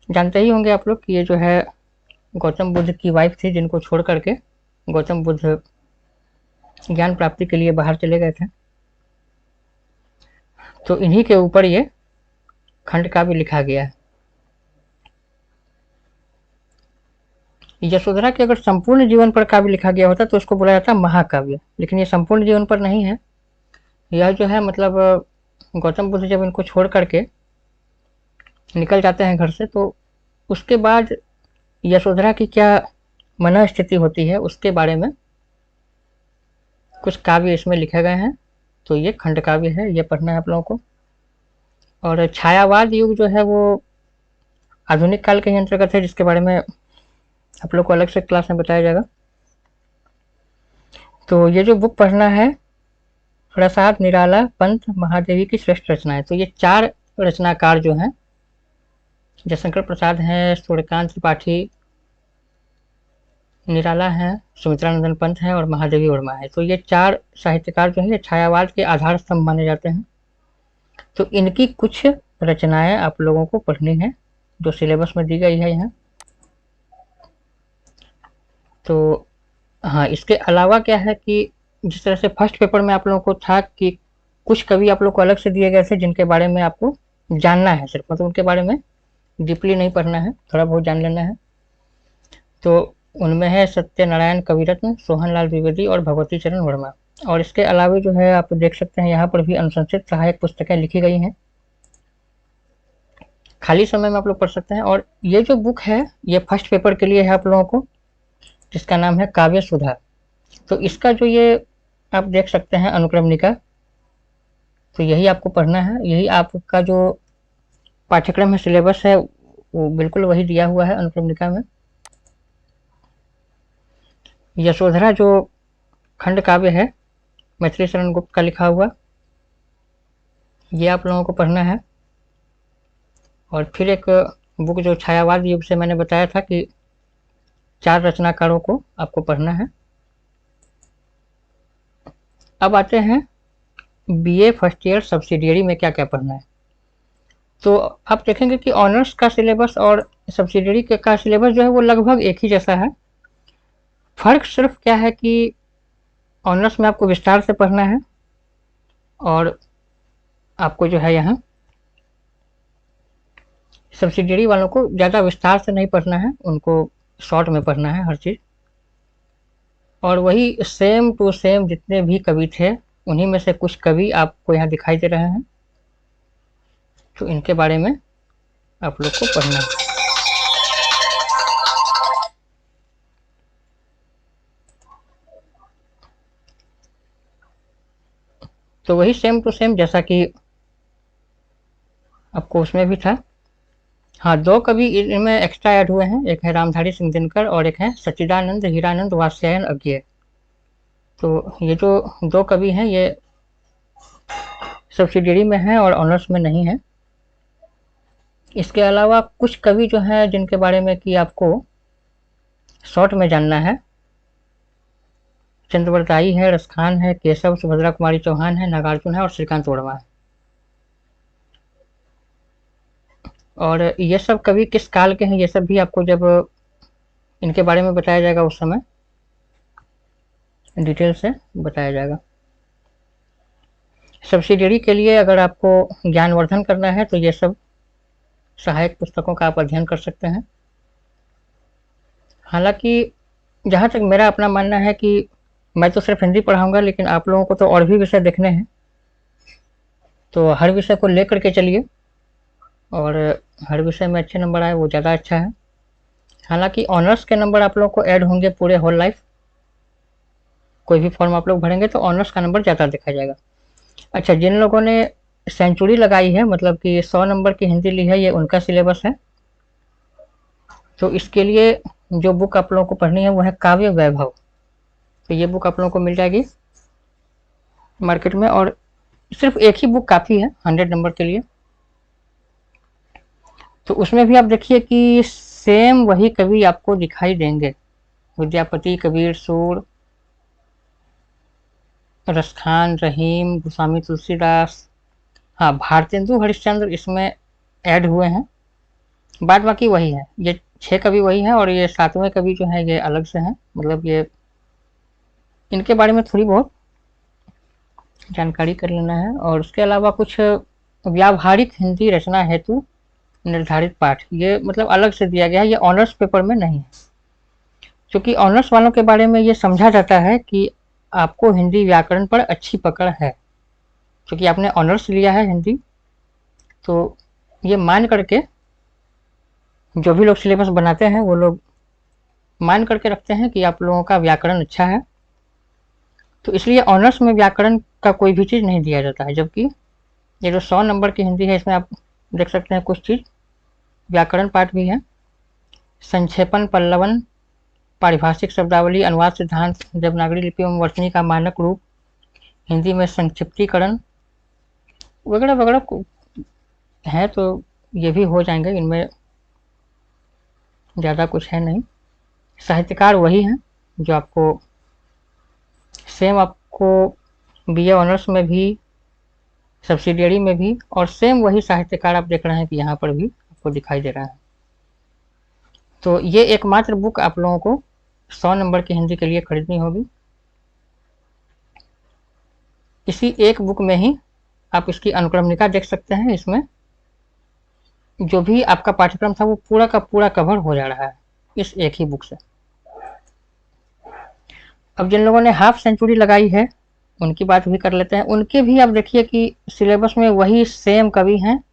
जानते ही होंगे आप लोग कि ये जो है गौतम बुद्ध की वाइफ थी, जिनको छोड़ करके गौतम बुद्ध ज्ञान प्राप्ति के लिए बाहर चले गए थे। तो इन्हीं के ऊपर ये खंड काव्य लिखा गया है। यशोधरा के अगर संपूर्ण जीवन पर काव्य लिखा गया होता तो उसको बोला जाता महाकाव्य, लेकिन ये संपूर्ण जीवन पर नहीं है। यह जो है मतलब गौतम बुद्ध जब इनको छोड़ करके निकल जाते हैं घर से, तो उसके बाद यशोधरा की क्या मन स्थिति होती है उसके बारे में कुछ काव्य इसमें लिखे गए हैं। तो ये खंड काव्य है, ये पढ़ना है आप लोगों को। और छायावाद युग जो है वो आधुनिक काल के ही अंतर्गत है, जिसके बारे में आप लोग को अलग से क्लास में बताया जाएगा। तो ये जो बुक पढ़ना है, प्रसाद निराला पंत महादेवी की श्रेष्ठ रचना है। तो ये 4 रचनाकार जो हैं, जयशंकर प्रसाद हैं, सूर्यकांत त्रिपाठी, निराला हैं, सुमित्रानंदन पंत हैं और महादेवी वर्मा है। तो ये 4 साहित्यकार जो है छायावाद के आधार स्तंभ माने जाते हैं। तो इनकी कुछ रचनाएं आप लोगों को पढ़नी है, जो सिलेबस में दी गई है यहाँ। तो हाँ, इसके अलावा क्या है कि जिस तरह से फर्स्ट पेपर में आप लोगों को था कि कुछ कवि आप लोग को अलग से दिए गए थे जिनके बारे में आपको जानना है, सिर्फ मतलब उनके बारे में डीपली नहीं पढ़ना है, थोड़ा बहुत जान लेना है। तो उनमें है सत्यनारायण कविरत्न, सोहनलाल द्विवेदी और भगवती चरण वर्मा। और इसके अलावा जो है आप देख सकते हैं यहाँ पर भी अनुशंसित सहायक पुस्तकें लिखी गई हैं, खाली समय में आप लोग पढ़ सकते हैं। और ये जो बुक है ये फर्स्ट पेपर के लिए है आप लोगों को, जिसका नाम है काव्य सुधा। तो इसका जो ये आप देख सकते हैं अनुक्रमणिका, तो यही आपको पढ़ना है, यही आपका जो पाठ्यक्रम है, सिलेबस है, वो बिल्कुल वही दिया हुआ है अनुक्रमणिका में। यशोधरा जो खंड काव्य है मैथिली शरण गुप्त का लिखा हुआ, ये आप लोगों को पढ़ना है। और फिर एक बुक जो छायावाद युग से मैंने बताया था कि 4 रचनाकारों को आपको पढ़ना है। अब आते हैं बीए फर्स्ट ईयर सब्सिडियरी में क्या क्या पढ़ना है। तो आप देखेंगे कि ऑनर्स का सिलेबस और सब्सिडियरी का सिलेबस जो है वो लगभग एक ही जैसा है। फर्क सिर्फ क्या है कि ऑनर्स में आपको विस्तार से पढ़ना है और आपको जो है यहाँ सब्सिडियरी वालों को ज़्यादा विस्तार से नहीं पढ़ना है, उनको शॉर्ट में पढ़ना है हर चीज़। और वही सेम टू सेम जितने भी कवि थे उन्हीं में से कुछ कवि आपको यहाँ दिखाई दे रहे हैं, तो इनके बारे में आप लोग को पढ़ना है। तो वही सेम टू सेम जैसा कि आपको उसमें भी था। हाँ, 2 कवि इनमें एक्स्ट्रा ऐड हुए हैं, एक है रामधारी सिंह दिनकर और एक है सच्चिदानंद हीरानंद वात्स्यायन अज्ञेय। तो ये जो 2 कवि हैं ये सब्सिडियरी में हैं और ऑनर्स में नहीं है। इसके अलावा कुछ कवि जो हैं जिनके बारे में कि आपको शॉर्ट में जानना है, चंद्रवरदाई है, रसखान है, केशव, सुभद्रा कुमारी चौहान है, नागार्जुन है और श्रीकांत वर्मा है। और ये सब कवि किस काल के हैं ये सब भी आपको जब इनके बारे में बताया जाएगा उस समय डिटेल से बताया जाएगा। सब्सिडियरी के लिए अगर आपको ज्ञानवर्धन करना है तो ये सब सहायक पुस्तकों का आप अध्ययन कर सकते हैं। हालांकि जहाँ तक मेरा अपना मानना है कि मैं तो सिर्फ हिंदी पढ़ाऊंगा, लेकिन आप लोगों को तो और भी विषय देखने हैं, तो हर विषय को लेकर के चलिए और हर विषय में अच्छे नंबर आए वो ज़्यादा अच्छा है। हालांकि ऑनर्स के नंबर आप लोगों को ऐड होंगे पूरे होल लाइफ, कोई भी फॉर्म आप लोग भरेंगे तो ऑनर्स का नंबर ज़्यादा देखा जाएगा। अच्छा, जिन लोगों ने सेंचुरी लगाई है मतलब कि 100 नंबर की हिंदी ली है, ये उनका सिलेबस है। तो इसके लिए जो बुक आप लोगों को पढ़नी है वो है काव्य वैभव। तो ये बुक आप लोगों को मिल जाएगी मार्केट में और सिर्फ एक ही बुक काफ़ी है 100 नंबर के लिए। तो उसमें भी आप देखिए कि सेम वही कवि आपको दिखाई देंगे, विद्यापति, कबीर, सूर, रसखान, रहीम, गोस्वामी तुलसीदास। हाँ, भारतेंदु हरिश्चंद्र इसमें ऐड हुए हैं, बाद बाकी वही है। ये 6 कवि वही हैं और ये 7वें कवि जो है ये अलग से हैं, मतलब ये इनके बारे में थोड़ी बहुत जानकारी कर लेना है। और उसके अलावा कुछ व्यावहारिक हिंदी रचना हेतु निर्धारित पाठ, ये मतलब अलग से दिया गया है, ये ऑनर्स पेपर में नहीं है। क्योंकि ऑनर्स वालों के बारे में ये समझा जाता है कि आपको हिंदी व्याकरण पर अच्छी पकड़ है, क्योंकि आपने ऑनर्स लिया है हिंदी, तो ये मान करके जो भी लोग सिलेबस बनाते हैं वो लोग मान करके रखते हैं कि आप लोगों का व्याकरण अच्छा है, तो इसलिए ऑनर्स में व्याकरण का कोई भी चीज़ नहीं दिया जाता है। जबकि ये जो 100 नंबर की हिंदी है इसमें आप देख सकते हैं कुछ चीज़ व्याकरण पाठ भी है, संक्षेपण, पल्लवन, पारिभाषिक शब्दावली, अनुवाद सिद्धांत, देवनागरी लिपि एवं वर्तनी का मानक रूप, हिंदी में संक्षिप्तीकरण वगैरह वगैरह है, तो ये भी हो जाएंगे, इनमें ज़्यादा कुछ है नहीं। साहित्यकार वही हैं जो आपको सेम आपको बीए ऑनर्स में भी सब्सिडियरी में भी और सेम वही साहित्यकार आप देख रहे हैं कि यहाँ पर भी आपको दिखाई दे रहा है। तो ये एकमात्र बुक आप लोगों को 100 नंबर की हिंदी के लिए खरीदनी होगी। इसी एक बुक में ही आप इसकी अनुक्रमणिका देख सकते हैं। इसमें जो भी आपका पाठ्यक्रम था वो पूरा का पूरा कवर हो जा रहा है इस एक ही बुक से। अब जिन लोगों ने हाफ सेंचुरी लगाई है उनकी बात भी कर लेते हैं। उनके भी आप देखिए कि सिलेबस में वही सेम कवि हैं,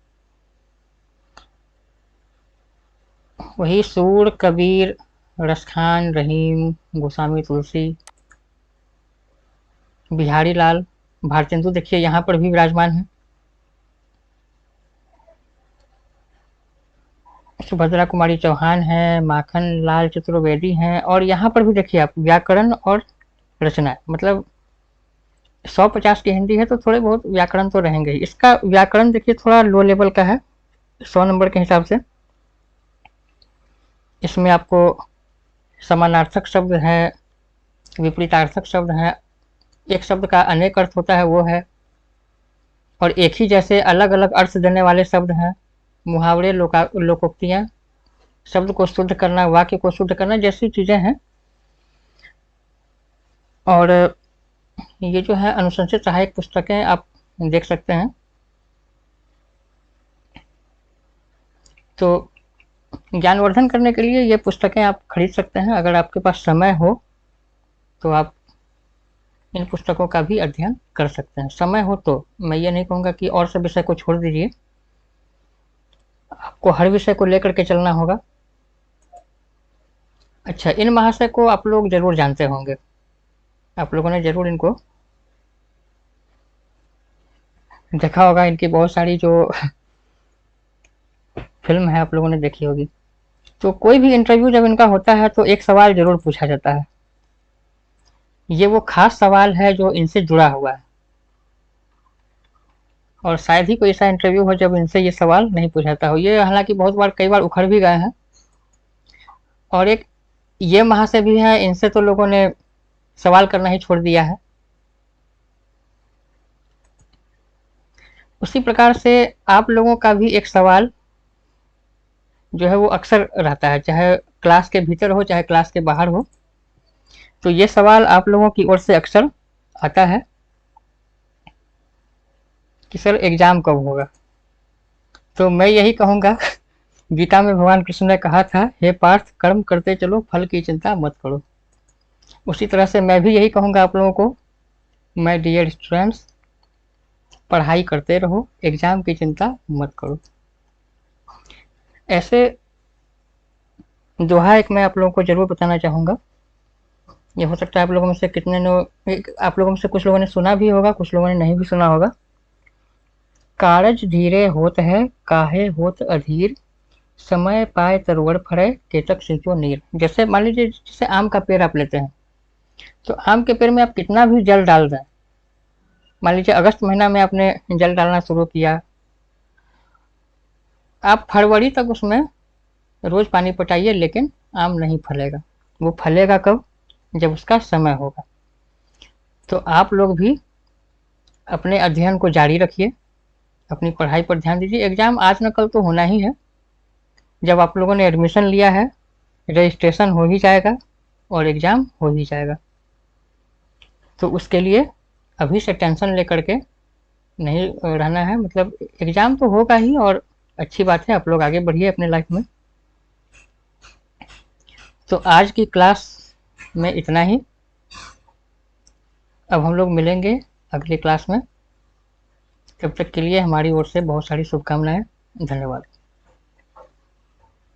वही सूर, कबीर, रसखान, रहीम, गोस्वामी तुलसी, बिहारी लाल, भारतेंदु देखिए यहाँ पर भी विराजमान है, सुभद्रा कुमारी चौहान है, माखन लाल चतुर्वेदी हैं, और यहाँ पर भी देखिए आप व्याकरण और रचना, मतलब 150 की हिंदी है तो थोड़े बहुत व्याकरण तो रहेंगे। इसका व्याकरण देखिए थोड़ा लो लेवल का है 100 नंबर के हिसाब से। इसमें आपको समानार्थक शब्द है, विपरीतार्थक शब्द है, एक शब्द का अनेक अर्थ होता है वो है, और एक ही जैसे अलग अलग अर्थ देने वाले शब्द हैं, मुहावरे, लोकोक्तियाँ, शब्द को शुद्ध करना, वाक्य को शुद्ध करना जैसी चीज़ें हैं। और ये जो है अनुशंसित सहायक पुस्तकें आप देख सकते हैं। तो ज्ञानवर्धन करने के लिए ये पुस्तकें आप खरीद सकते हैं। अगर आपके पास समय हो तो आप इन पुस्तकों का भी अध्ययन कर सकते हैं। समय हो तो मैं ये नहीं कहूँगा कि और सब विषय को छोड़ दीजिए, आपको हर विषय को लेकर के चलना होगा। अच्छा, इन महाशय को आप लोग जरूर जानते होंगे, आप लोगों ने जरूर इनको देखा होगा। इनकी बहुत सारी जो फिल्म है आप लोगों ने देखी होगी। तो कोई भी इंटरव्यू जब इनका होता है तो एक सवाल जरूर पूछा जाता है। ये वो खास सवाल है जो इनसे जुड़ा हुआ है, और शायद ही कोई ऐसा इंटरव्यू हो जब इनसे ये सवाल नहीं पूछा जाता हो। ये हालांकि बहुत बार कई बार उखड़ भी गए हैं। और एक ये महाशय भी हैं, इनसे तो लोगों ने सवाल करना ही छोड़ दिया है। उसी प्रकार से आप लोगों का भी एक सवाल जो है वो अक्सर रहता है, चाहे क्लास के भीतर हो चाहे क्लास के बाहर हो। तो ये सवाल आप लोगों की ओर से अक्सर आता है कि सर एग्जाम कब होगा। तो मैं यही कहूँगा, गीता में भगवान कृष्ण ने कहा था, हे पार्थ कर्म करते चलो, फल की चिंता मत करो। उसी तरह से मैं भी यही कहूँगा आप लोगों को, माय डियर स्टूडेंट्स, पढ़ाई करते रहो, एग्जाम की चिंता मत करो। ऐसे दोहा एक मैं आप लोगों को जरूर बताना चाहूँगा। ये हो सकता है आप लोगों में से कितने आप लोगों में से कुछ लोगों ने सुना भी होगा, कुछ लोगों ने नहीं भी सुना होगा। कारज धीरे होत है, काहे होत अधीर, समय पाए तरुवर फरे, केतक सिंचो नीर। जैसे मान लीजिए, जैसे आम का पेड़ आप लेते हैं, तो आम के पेड़ में आप कितना भी जल डाल दें, मान लीजिए अगस्त महीना में आपने जल डालना शुरू किया, आप फरवरी तक उसमें रोज पानी पटाइए, लेकिन आम नहीं फलेगा। वो फलेगा कब? जब उसका समय होगा। तो आप लोग भी अपने अध्ययन को जारी रखिए, अपनी पढ़ाई पर ध्यान दीजिए। एग्जाम आज न कल तो होना ही है। जब आप लोगों ने एडमिशन लिया है, रजिस्ट्रेशन हो ही जाएगा और एग्ज़ाम हो ही जाएगा। तो उसके लिए अभी से टेंशन लेकर के नहीं रहना है, मतलब एग्ज़ाम तो होगा ही, और अच्छी बात है, आप लोग आगे बढ़िए अपने लाइफ में। तो आज की क्लास में इतना ही। अब हम लोग मिलेंगे अगली क्लास में। तब तक के लिए हमारी ओर से बहुत सारी शुभकामनाएं। धन्यवाद।